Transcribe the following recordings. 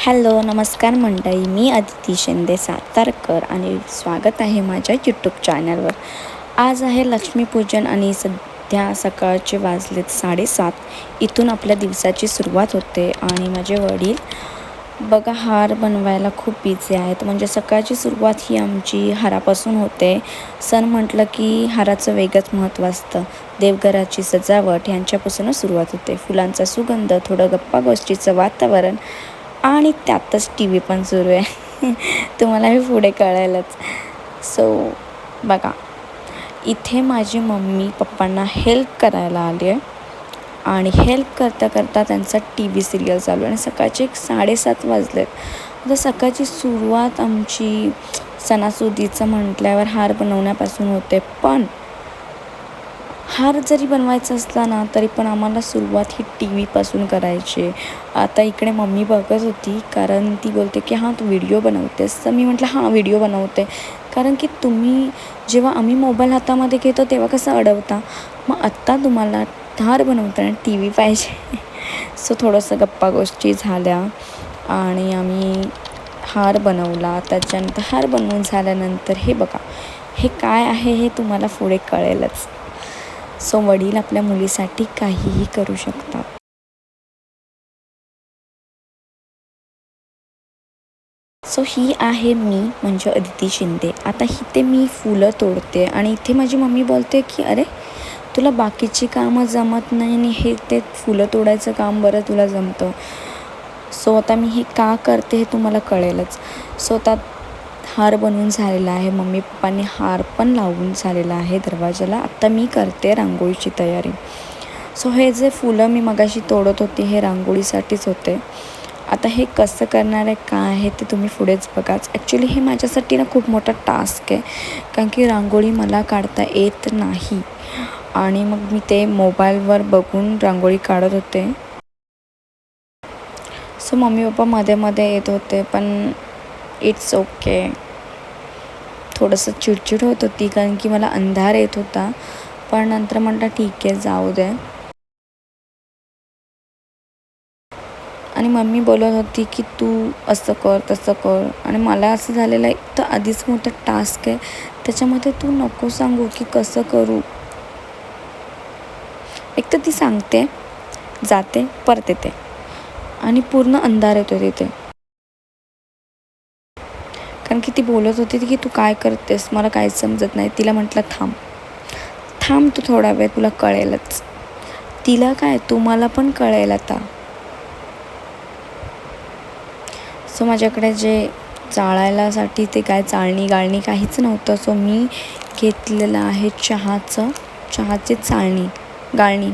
Hello नमस्कार मंडळी, मी अदिती शिंदे सातारकर आणि स्वागत आहे माझ्या यूट्यूब चॅनलवर. आज आहे लक्ष्मीपूजन आणि सध्या सकाळचे वाजलेत 7:30. इथून आपल्या दिवसाची सुरुवात होते आणि माझे वडील बघा हार बनवायला खूप बिझी आहेत. म्हणजे सकाळची सुरुवात ही आमची हारापासून होते. सण म्हटलं की हाराचं वेगळंच महत्त्व असतं. देवघराची सजावट यांच्यापासूनच सुरुवात होते. फुलांचा सुगंध, थोडं गप्पा गोष्टीचं वातावरण आणि त्यातच टी व्ही पण सुरू आहे. तुम्हाला हे पुढे कळेलच. सो बघा, इथे माझी मम्मी पप्पांना हेल्प करायला आली आहे आणि हेल्प करता करता त्यांचा टी व्ही सिरियल चालू आहे आणि सकाळचे 7:30 वाजलेत. आता सकाळची सुरुवात आमची सणासुदीचं म्हटल्यावर हार बनवण्यापासून होते. पण हार जरी बनवायचा असला ना तरी पण आम्हाला सुरुवात ही टी व्हीपासून करायची. आता इकडे मम्मी बघत होती, कारण ती बोलते की हां तू व्हिडिओ बनवतेस. तर मी म्हटलं हां व्हिडिओ बनवते, कारण की तुम्ही जेव्हा आम्ही मोबाईल हातामध्ये घेतो तेव्हा कसं अडवता, मग आत्ता तुम्हाला हार बनवताना टी व्ही पाहिजे. सो थोडंसं गप्पा गोष्टी झाल्या आणि आम्ही हार बनवला. त्याच्यानंतर हार बनवून झाल्यानंतर हे बघा, हे काय आहे हे तुम्हाला पुढे कळेलच. सो वडील आपल्या मुलीसाठी काहीही करू शकतात. सो ही आहे मी, म्हणजे अदिती शिंदे. आता इथे मी फुलं तोडते आणि इथे माझी मम्मी बोलते की अरे तुला बाकीची कामं जमत नाही आणि हे ते फुलं तोडायचं काम बरं तुला जमतं. सो आता मी हे का करते हे तुम्हाला कळेलच. सो आता हार बनवून झालेला आहे. मम्मी पप्पांनी हार पण लावून झालेला आहे दरवाजाला. आत्ता मी करते रांगोळीची तयारी. सो हे जे फुलं मी मगाशी तोडत होते हे रांगोळीसाठीच होते. आता हे कसं करणार आहे, काय आहे ते तुम्ही पुढेच बघाच. ॲक्च्युली हे माझ्यासाठी ना खूप मोठा टास्क आहे, कारण की रांगोळी मला काढता येत नाही आणि मग मी ते मोबाईलवर बघून रांगोळी काढत होते. सो मम्मी पप्पा मध्ये मध्ये येत होते, पण इट्स ओके. थोडंसं चिडचिड होत होती, कारण की मला अंधार येत होता. पण नंतर म्हटलं ठीक आहे जाऊ दे. आणि मम्मी बोलत होती की तू असं कर तसं कर, आणि मला असं झालेलं आहे तर आधीच मोठं टास्क आहे, त्याच्यामध्ये तू नको सांगू की कसं करू. एक तर ती सांगते, जाते, परत येते आणि पूर्ण अंधार येतो तिथे. कारण की ती बोलत होती की तू काय करतेस, मला काहीच समजत नाही. तिला म्हटलं थांब थांब तू थोडा वेळ, तुला कळेलच. तिला काय, तुम्हाला पण कळेल आता. सो माझ्याकडे जे चाळायलासाठी ते काय चाळणी गाळणी काहीच नव्हतं. सो मी घेतलेलं आहे चहाची चाळणी गाळणी,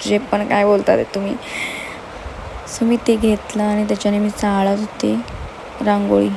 जे पण काय बोलतात ते तुम्ही. सो मी ते घेतलं आणि त्याच्याने मी चाळत होते रांगोळी.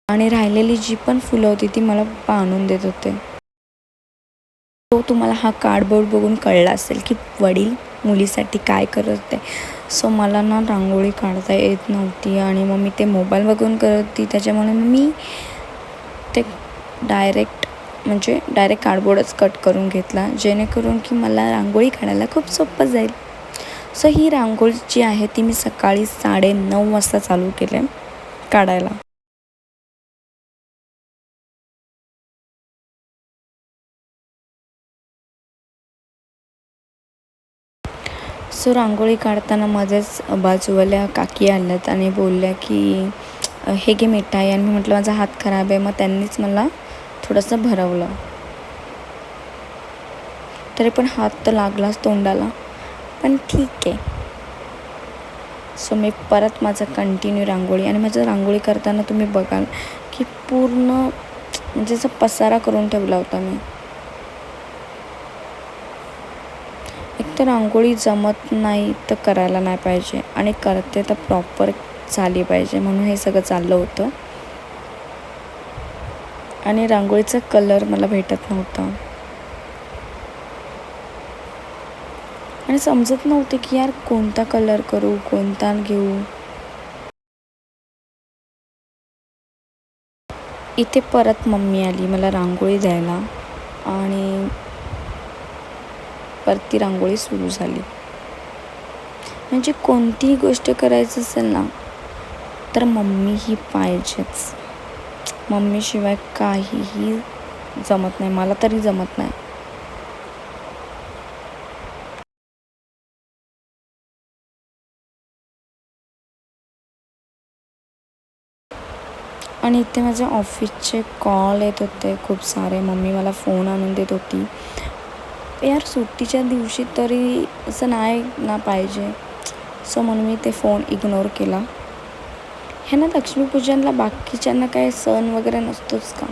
आणि राहिलेली जी पण फुलं होती ती मला पप्पा आणून देत होते. तो तुम्हाला हा कार्डबोर्ड बघून कळला असेल की वडील मुलीसाठी काय करत होते. सो मला ना रांगोळी काढता येत नव्हती आणि मग मी ते मोबाईल बघून करत होती, त्याच्यामुळे मी ते डायरेक्ट कार्डबोर्डच कट करून घेतला, जेणेकरून की मला रांगोळी काढायला खूप सोपं जाईल. सो ही रांगोळी जी आहे ती मी सकाळी 9:30 वाजता चालू केले काढायला. सो रांगोळी काढताना मध्येच बाजूवाल्या काकी आल्यात आणि बोलल्या की हे घे मिठाई, आणि मी म्हटलं माझा हात खराब आहे. मग त्यांनीच मला थोडंसं भरवलं, तरी पण हात तर लागलाच तोंडाला, पण ठीक आहे. सो मी परत माझं कंटिन्यू रांगोळी, आणि माझं रांगोळी करताना तुम्ही बघाल की पूर्ण म्हणजे असं पसारा करून ठेवला होता मी. एक तर रांगोळी जमत नाही तर करायला नाही पाहिजे, आणि करते तर प्रॉपर झाली पाहिजे, म्हणून हे सगळं चाललं होतं. आणि रांगोळीचा कलर मला भेटत नव्हता आणि समजत नव्हते की यार कोणता कलर करू, कोणता घेऊ. इथे परत मम्मी आली मला रांगोळी द्यायला आणि परत ती रांगोळी सुरू झाली. म्हणजे कोणतीही गोष्ट करायचं असेल ना तर मम्मी ही पाहिजेच. मम्मीशिवाय काहीही जमत नाही, मला तरी जमत नाही. आणि इथे माझ्या ऑफिसचे कॉल येत होते खूप सारे. मम्मी मला फोन आणून देत होती. यार सुट्टीच्या दिवशी तरी असं नाही ना पाहिजे. सो म्हणून मी ते फोन इग्नोर केला. ह्यांना लक्ष्मीपूजनला बाकीच्यांना काय सण वगैरे नसतोच का?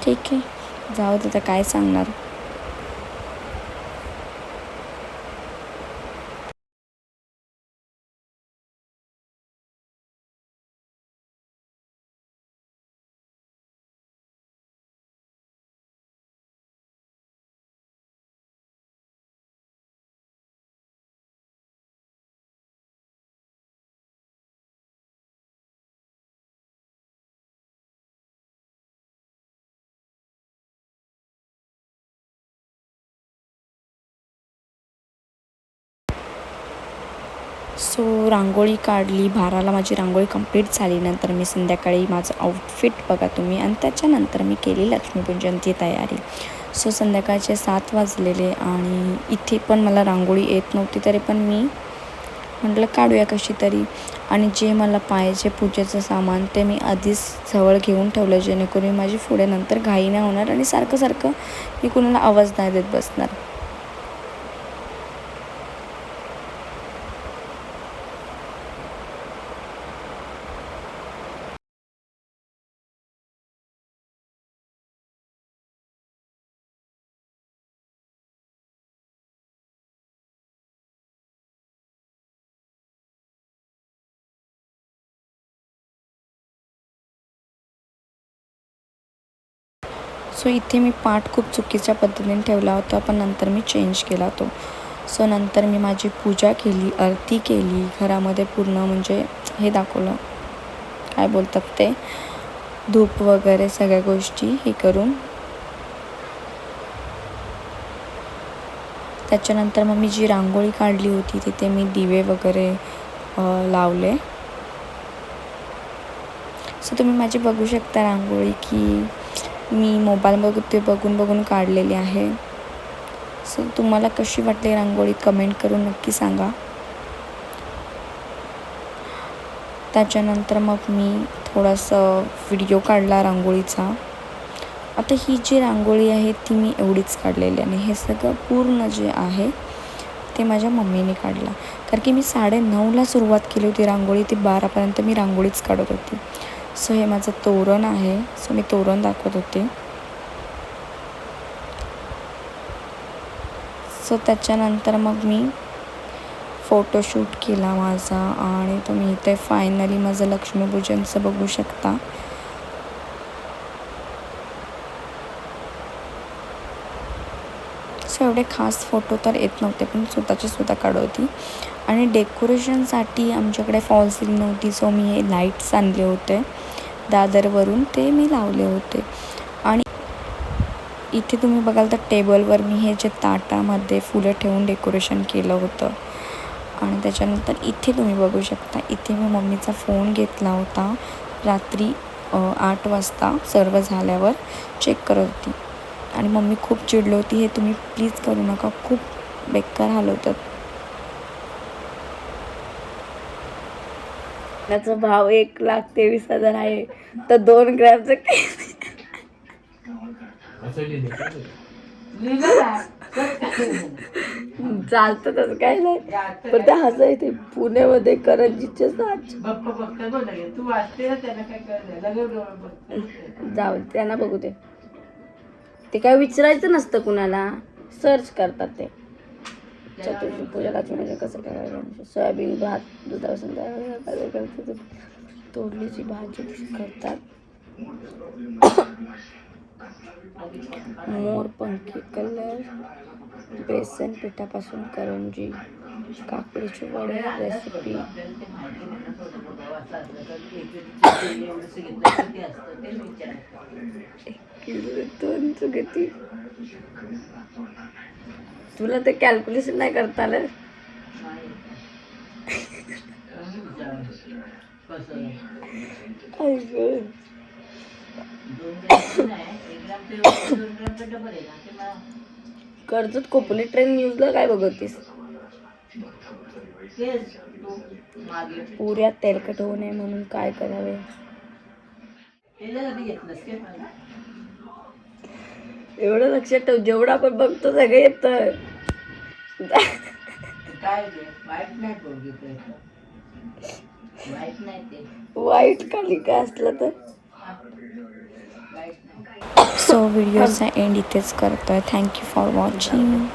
ठीक आहे, जाऊ दे, तर काय सांगणार. सो रांगोळी काढली, 12ला माझी रांगोळी कंप्लीट झाली. नंतर मी संध्याकाळी माझं आउटफिट बघा तुम्ही, आणि त्याच्यानंतर मी केली लक्ष्मीपूजनची तयारी. सो संध्याकाळचे 7 वाजलेले आणि इथे पण मला रांगोळी येत नव्हती, तरी पण मी म्हटलं काढूया कशी तरी. आणि जे मला पाहिजे पूजेचं सामान ते मी आधीच जवळ घेऊन ठेवलं, जेणेकरून माझी पुढे नंतर घाई नाही होणार आणि सारखं सारखं मी कुणाला आवाज नाही देत बसणार. सो इथे मी पाठ खूप चुकीच्या पद्धतीने ठेवला होता, पण नंतर मी चेंज केला तो. सो नंतर मी माझी पूजा केली, आरती केली, घरामध्ये पूर्ण म्हणजे हे दाखवलं, काय बोलतात ते, धूप वगैरे सगळ्या गोष्टी हे करून. त्याच्यानंतर मग मी जी रांगोळी काढली होती तिथे मी दिवे वगैरे लावले. सो तुम्ही माझी बघू शकता रांगोळी की मी मोबाईल बघून बघून काढलेली आहे. सो तुम्हाला कशी वाटली रांगोळी कमेंट करून नक्की सांगा. त्याच्यानंतर मग मी थोडंसं व्हिडिओ काढला रांगोळीचा. आता ही जी रांगोळी आहे ती मी एवढीच काढलेली आणि हे सगळं पूर्ण जे आहे ते माझ्या मम्मीने काढलं. कारण की मी 9:30ला सुरुवात केली होती रांगोळी, ती 12पर्यंत मी रांगोळीच काढत होती. सो हे माझं तोरण आहे. सो मी तोरण दाखवत होते. सो त्याच्यानंतर मग मी फोटोशूट केला माझा आणि तुम्ही इथे फायनली माझं लक्ष्मीपूजनचं बघू शकता. सो एवढे खास फोटो तर येत नव्हते, पण स्वतः काढत होती. आणि डेकोरेशनसाठी आमच्याकडे फॉल सिलिंग नव्हती, सो मी हे लाईट्स आणले होते दादरवरून, ते मी लावले होते. आणि इथे तुम्ही बघाल तर टेबलवर मी हे जे ताटामध्ये फुलं ठेवून डेकोरेशन केलं होतं. आणि त्याच्यानंतर इथे तुम्ही बघू शकता, इथे मी मम्मीचा फोन घेतला होता रात्री 8 वाजता सर्व झाल्यावर चेक करत होती. आणि मम्मी खूप चिडली होती, हे तुम्ही प्लीज करू नका, खूप बेकार हलवतात. त्याचा भाव 1,23,000 आहे, तर 2 ग्रॅमचं चालतं तसं काय नाही, पण ते हसं येते. पुण्यामध्ये करंजीचे साच जाऊ त्यांना बघू दे. ते काय विचारायचं नसतं कुणाला, सर्च करतात ते. चतुर्थी पूजा लक्ष्मी कसं करायचं, सोयाबीन भात दुधापासून तोडलीची भाजी करतात. मोरपंखी कलर, बेसन पिठापासून करंजी, काकडीची वडे रेसिपी. तुला ते कॅल्क्युलेशन नाही करता आलं. कर्जत कोपली ट्रेन न्यूजला काय बघतीस? पुऱ्या तेलकट होऊ नये म्हणून काय करावे? एवढं लक्षात ठेव, जेवढं आपण बघतो सगळं येत. वाईट खाली काय असलं तर. सो व्हिडिओचा एंड इथेच करतोय. Thank you for watching.